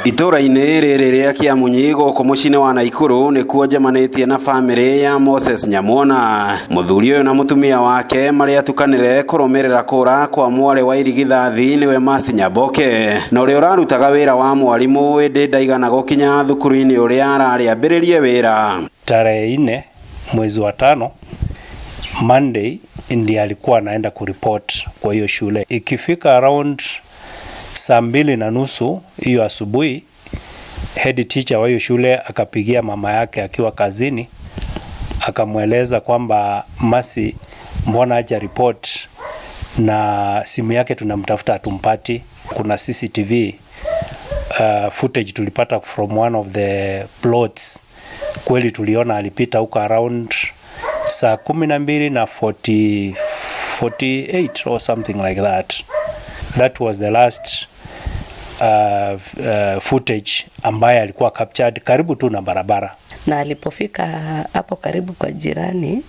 Itura-inĩ rĩrĩ rĩa Kĩamunyi gũkũ mũciĩ wa Naikuru nĩkuo njemanĩtie na bamĩrĩ ya Moses Nyamwona. Mũthuri ũyũ na mũtumia wake marĩa atukanĩre kũrũmĩrĩra kũra kwa mwarĩ wa irigithathi nĩwe Mercy Nyamboke, na ũrĩa ũrarutaga wĩra wa mwarimũ ĩndĩ ndaigana gũkinya thukuru-inĩ ũrĩa ararĩ ambĩrĩrie wĩra. Tarehe 4 mwezi wa 5 Monday ndiye alikuwa anaenda kuripoti kwa hiyo shule. Ikifika around saa 2:30 hiyo asubuhi, head teacher wa hiyo shule akapigia mama yake akiwa kazini, akamweleza kwamba Mercy mbona haja report na simu yake tunamtafuta tumpati. Kuna CCTV footage tulipata from one of the plots. Kweli tuliona alipita huko around saa 12:48 or something like that. That was the last footage ambaye alikuwa captured karibu tu na barabara. Na alipofika hapo karibu kwa jirani,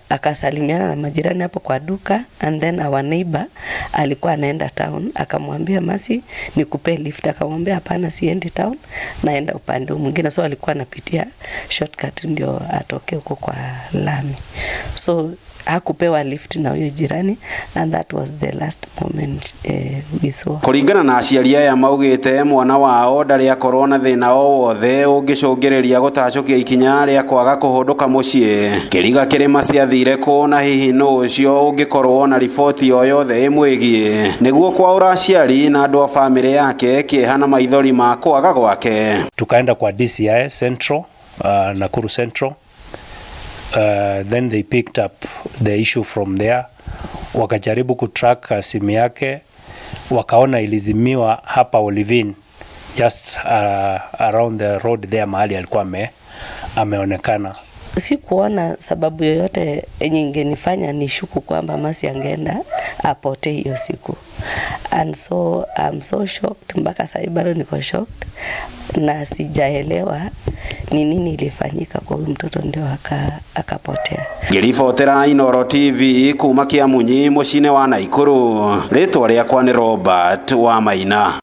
akasalimiana na majirani hapo kwa duka, and then our neighbor alikuwa anaenda town, akamwambia Mercy nikupe lift, akamwambia hapana, siendi town, naenda upande mwingine. So alikuwa anapitia shortcut ndio atoke huko kwa lami. So hakupewa lift na huyo jirani, and that was the last moment we saw. Kũringana na aciari aya maugĩte mwana wao ndarĩ akorwo na thĩna o wothe ũngĩcũngĩrĩria gũtacũkia ikinya rĩa kwaga kũhũndũka mũciĩ. Kĩriga kĩrĩma ciathire kũ na hihi nũ ũcio ũngĩkorwo na riboti o yothe ĩmwĩgiĩ, nĩguo kwaũra aciari na andũ a bamĩrĩ yake kĩeha na maithori ma kwaga gwake. Tukaenda kwa DCI Central, Nakuru Central. Then they picked up the issue from there. Wakajaribu kutrack simu yake, wakaona ilizimiwa hapa Olivine, just around the road there mahali alikuwa ameonekana. Sikuona sababu yoyote yenye ingenifanya nishuku kwamba Mercy angeenda apotee hiyo siku. And so I'm so shocked, mpaka sasa bado niko shocked na sijaelewa ni nini ilifanyika kwa huyu mtoto ndio akapotea. Ngĩribotera Inooro TV kuma Kĩamunyi mũciĩ wa Naikuru. Rĩtwa rĩakwa nĩ Robert Wamaina.